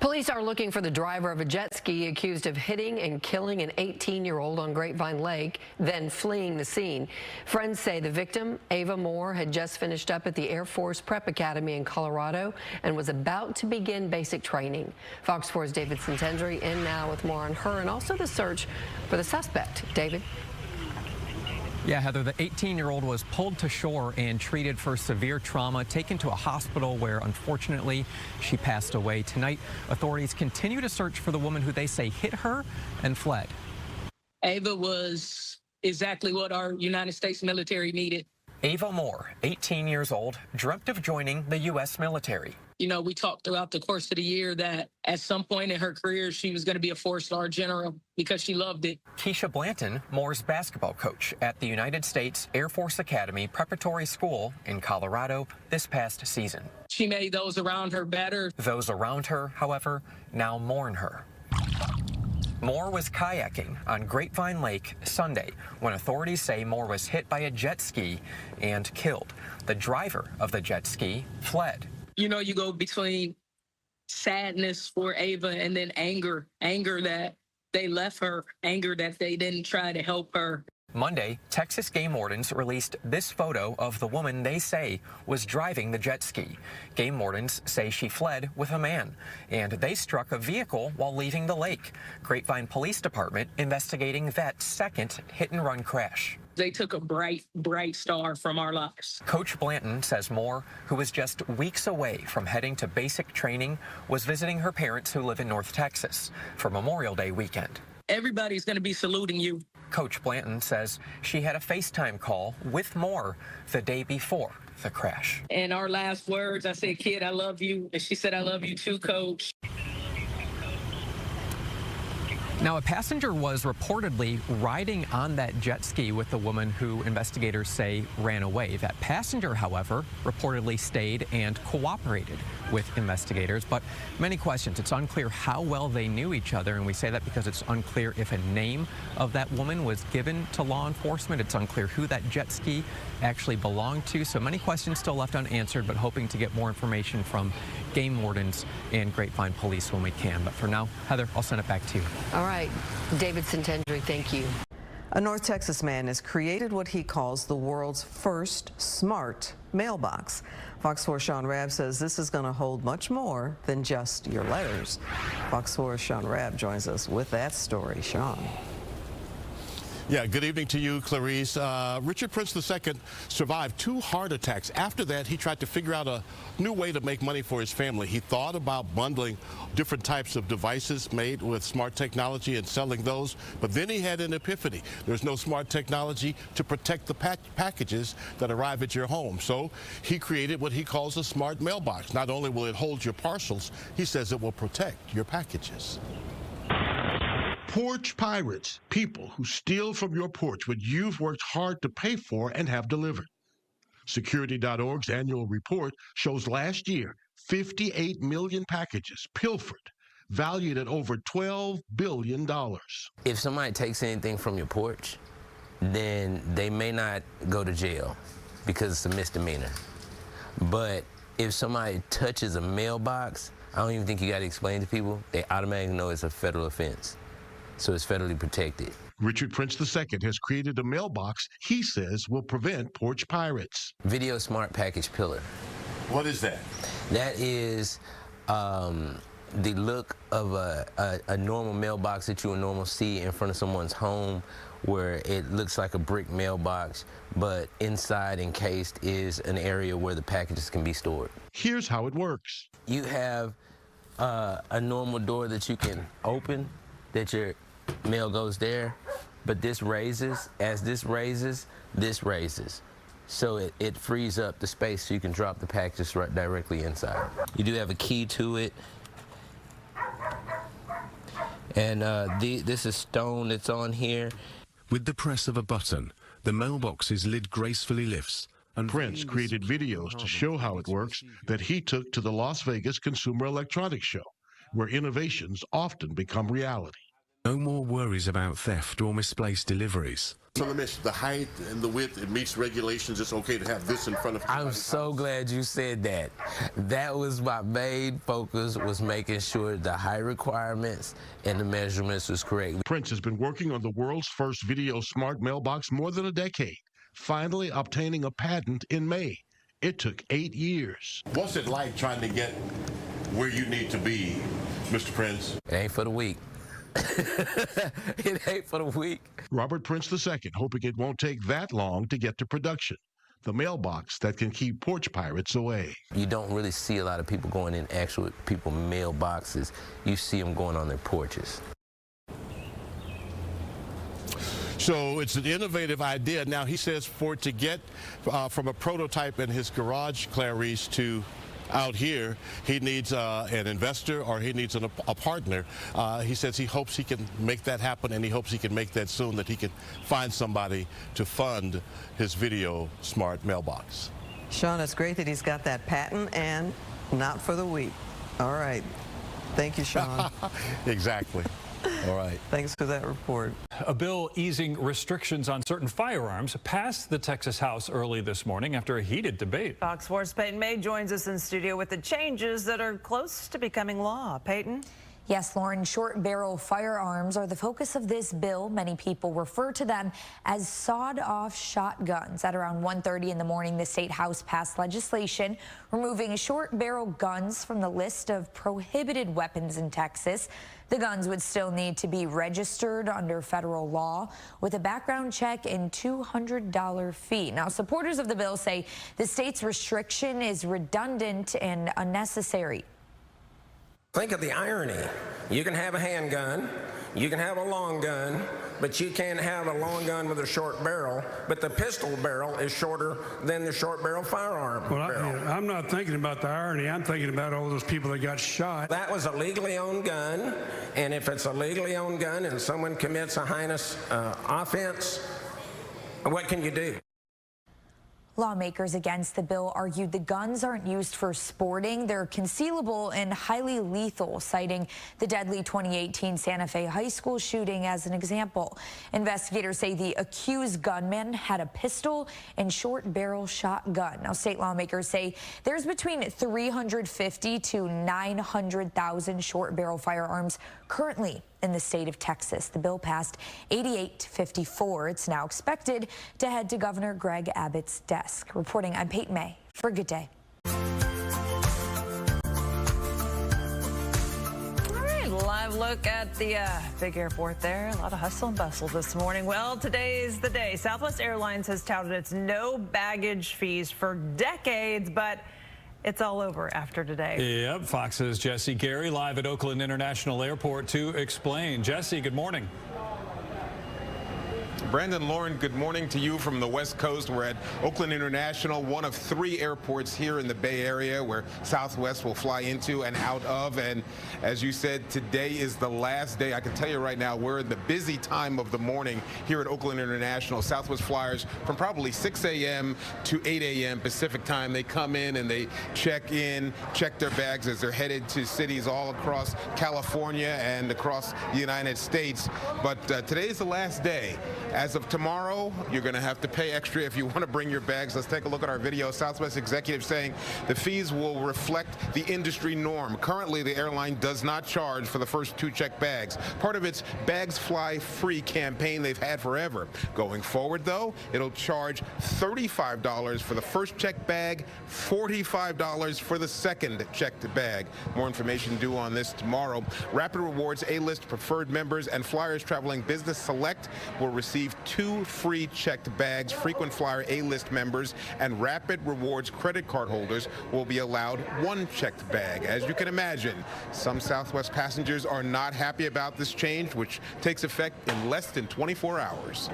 Police are looking for the driver of a jet ski accused of hitting and killing an 18-year-old on Grapevine Lake, then fleeing the scene. Friends say the victim, Ava Moore, had just finished up at the Air Force Prep Academy in Colorado and was about to begin basic training. Fox 4's David Santendry in now with more on her and also the search for the suspect. David? Yeah, Heather, the 18-year-old was pulled to shore and treated for severe trauma, taken to a hospital where, unfortunately, she passed away. Tonight, authorities continue to search for the woman who they say hit her and fled. Ava was exactly what our United States military needed. Ava Moore, 18 years old, dreamt of joining the U.S. military. You know, we talked throughout the course of the year that at some point in her career, she was going to be a four-star general because she loved it. Keisha Blanton, Moore's basketball coach at the United States Air Force Academy Preparatory School in Colorado this past season. She made those around her better. Those around her, however, now mourn her. Moore was kayaking on Grapevine Lake Sunday when authorities say Moore was hit by a jet ski and killed. The driver of the jet ski fled. You know, you go between sadness for Ava and then anger that they left her, anger that they didn't try to help her. Monday, Texas game wardens released this photo of the woman they say was driving the jet ski. Game wardens say she fled with a man, and they struck a vehicle while leaving the lake. Grapevine Police Department investigating that second hit-and-run crash. They took a bright star from our lives. Coach Blanton says Moore, who was just weeks away from heading to basic training, was visiting her parents who live in North Texas for Memorial Day weekend. Everybody's going to be saluting you. Coach Blanton says she had a FaceTime call with Moore the day before the crash. And our last words, I said, "Kid, I love you." And she said, "I love you too, Coach." Now, a passenger was reportedly riding on that jet ski with the woman who investigators say ran away. That passenger, however, reportedly stayed and cooperated with investigators, but many questions. It's unclear how well they knew each other, and we say that because it's unclear if a name of that woman was given to law enforcement. It's unclear who that jet ski actually belonged to, so many questions still left unanswered, but hoping to get more information from game wardens and Grapevine Police when we can. But for now, Heather, I'll send it back to you. All right. David Santendry, thank you. A North Texas man has created what he calls the world's first smart mailbox. Fox 4's Sean Rabb says this is going to hold much more than just your letters. Fox 4's Sean Rabb joins us with that story. Sean. Yeah, good evening to you, Clarice. Richard Prince II survived 2 heart attacks. After that, he tried to figure out a new way to make money for his family. He thought about bundling different types of devices made with smart technology and selling those, but then he had an epiphany. There's no smart technology to protect the packages that arrive at your home. So he created what he calls a smart mailbox. Not only will it hold your parcels, he says it will protect your packages. Porch pirates, people who steal from your porch what you've worked hard to pay for and have delivered. Security.org's annual report shows last year 58 million packages pilfered, valued at over $12 billion. If somebody takes anything from your porch, then they may not go to jail because it's a misdemeanor. But if somebody touches a mailbox, I don't even think you got to explain to people. They automatically know it's a federal offense. So it's federally protected. Richard Prince II has created a mailbox he says will prevent porch pirates. Video Smart Package Pillar. What is that? That is the look of a normal mailbox that you would normally see in front of someone's home, where it looks like a brick mailbox, but inside encased is an area where the packages can be stored. Here's how it works. You have a normal door that you can open, that your mail goes there, but this raises. As this raises, this raises. So it frees up the space so you can drop the packages right directly inside. You do have a key to it. And this is stone that's on here. With the press of a button, the mailbox's lid gracefully lifts. And Prince created videos to show how it works that he took to the Las Vegas Consumer Electronics Show, where innovations often become reality. No more worries about theft or misplaced deliveries. So let me ask you, the height and the width, it meets regulations. It's okay to have this in front of I'm so glad you said that. That was my main focus, was making sure the height requirements and the measurements was correct. Prince has been working on the world's first video smart mailbox more than a decade, finally obtaining a patent in May. It took 8 years. What's it like trying to get where you need to be, Mr. Prince? It ain't for the weak. It ain't for the weak. Robert Prince II hoping it won't take that long to get to production. The mailbox that can keep porch pirates away. You don't really see a lot of people going in actual people mailboxes. You see them going on their porches. So it's an innovative idea. Now, he says for it to get from a prototype in his garage, Clarice, to out here, he needs an investor or he needs a partner. He says he hopes he can make that happen, and he hopes he can make that soon, that he can find somebody to fund his video smart mailbox. Sean, it's great that he's got that patent, and not for the weak. All right. Thank you, Sean. Exactly. All right. Thanks for that report. A bill easing restrictions on certain firearms passed the Texas House early this morning after a heated debate. Fox 4's Peyton May joins us in studio with the changes that are close to becoming law. Peyton? Yes, Lauren, short barrel firearms are the focus of this bill. Many people refer to them as sawed-off shotguns. At around 1:30 in the morning, the State House passed legislation removing short barrel guns from the list of prohibited weapons in Texas. The guns would still need to be registered under federal law with a background check and $200 fee. Now, supporters of the bill say the state's restriction is redundant and unnecessary. Think of the irony. You can have a handgun, you can have a long gun, but you can't have a long gun with a short barrel, but the pistol barrel is shorter than the short barrel firearm barrel. I'm not thinking about the irony. I'm thinking about all those people that got shot. That was a legally owned gun, and if it's a legally owned gun and someone commits a heinous offense, what can you do? Lawmakers against the bill argued the guns aren't used for sporting. They're concealable and highly lethal, citing the deadly 2018 Santa Fe high school shooting as an example. Investigators say the accused gunman had a pistol and short barrel shotgun. Now, state lawmakers say there's between 350 to 900,000 short barrel firearms currently in the state of Texas. The bill passed 88-54. It's now expected to head to Governor Greg Abbott's desk. Reporting, I'm Peyton May for Good Day. All right, live look at the big airport there. A lot of hustle and bustle this morning. Well, today's the day. Southwest Airlines has touted its no baggage fees for decades, but it's all over after today. Yep, Fox's Jesse Gary live at Oakland International Airport to explain. Jesse, good morning. Brandon, Lauren, good morning to you from the West Coast. We're at Oakland International, one of 3 airports here in the Bay Area where Southwest will fly into and out of. And as you said, today is the last day. I can tell you right now, we're in the busy time of the morning here at Oakland International. Southwest flyers from probably 6 a.m. to 8 a.m. Pacific time, they come in and they check their bags as they're headed to cities all across California and across the United States. But today is the last day. As of tomorrow, you're going to have to pay extra if you want to bring your bags. Let's take a look at our video. Southwest executive saying the fees will reflect the industry norm. Currently, the airline does not charge for the first 2 checked bags, part of its Bags Fly Free campaign they've had forever. Going forward, though, it'll charge $35 for the first checked bag, $45 for the second checked bag. More information due on this tomorrow. Rapid Rewards A-List preferred members and flyers traveling Business Select will receive 2 free checked bags. Frequent Flyer A-List members and Rapid Rewards credit card holders will be allowed 1 checked bag. As you can imagine, some Southwest passengers are not happy about this change, which takes effect in less than 24 hours.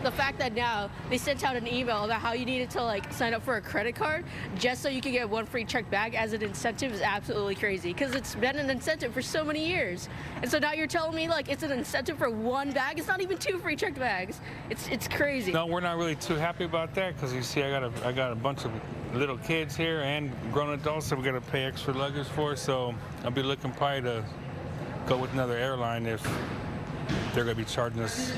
The fact that now they sent out an email about how you needed to sign up for a credit card just so you could get 1 free checked bag as an incentive is absolutely crazy, because it's been an incentive for so many years. And so now you're telling me it's an incentive for 1 bag? It's not even 2 free checked bags. It's crazy. No, we're not really too happy about that, because you see I got a bunch of little kids here and grown adults that we got to pay extra luggage for, so I'll be looking probably to go with another airline if they're going to be charging us.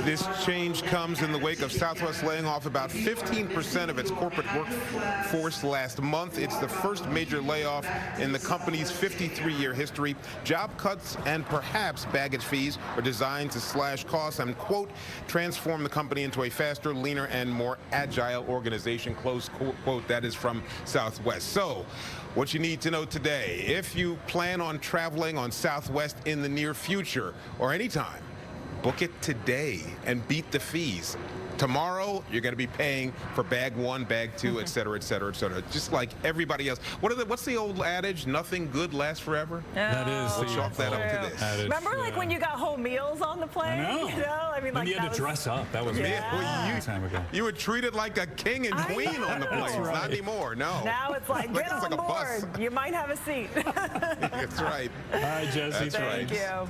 This change comes in the wake of Southwest laying off about 15% of its corporate workforce last month. It's the first major layoff in the company's 53-year history. Job cuts and perhaps baggage fees are designed to slash costs and, quote, transform the company into a faster, leaner, and more agile organization, close quote. That is from Southwest. So, what you need to know today, if you plan on traveling on Southwest in the near future or anytime, book it today and beat the fees. Tomorrow, you're going to be paying for bag one, bag two, et cetera, et cetera, et cetera, just like everybody else. What's the old adage? Nothing good lasts forever? That is. We'll chalk that up to this. Remember, like, when you got whole meals on the plane? I know. You know? I mean, like, you had to dress up. That was time ago. You were treated like a king and queen on the planes. Right. Not anymore, no. Now it's like, get on like board. You might have a seat. That's right. All right, Jesse. That's right. Thank you.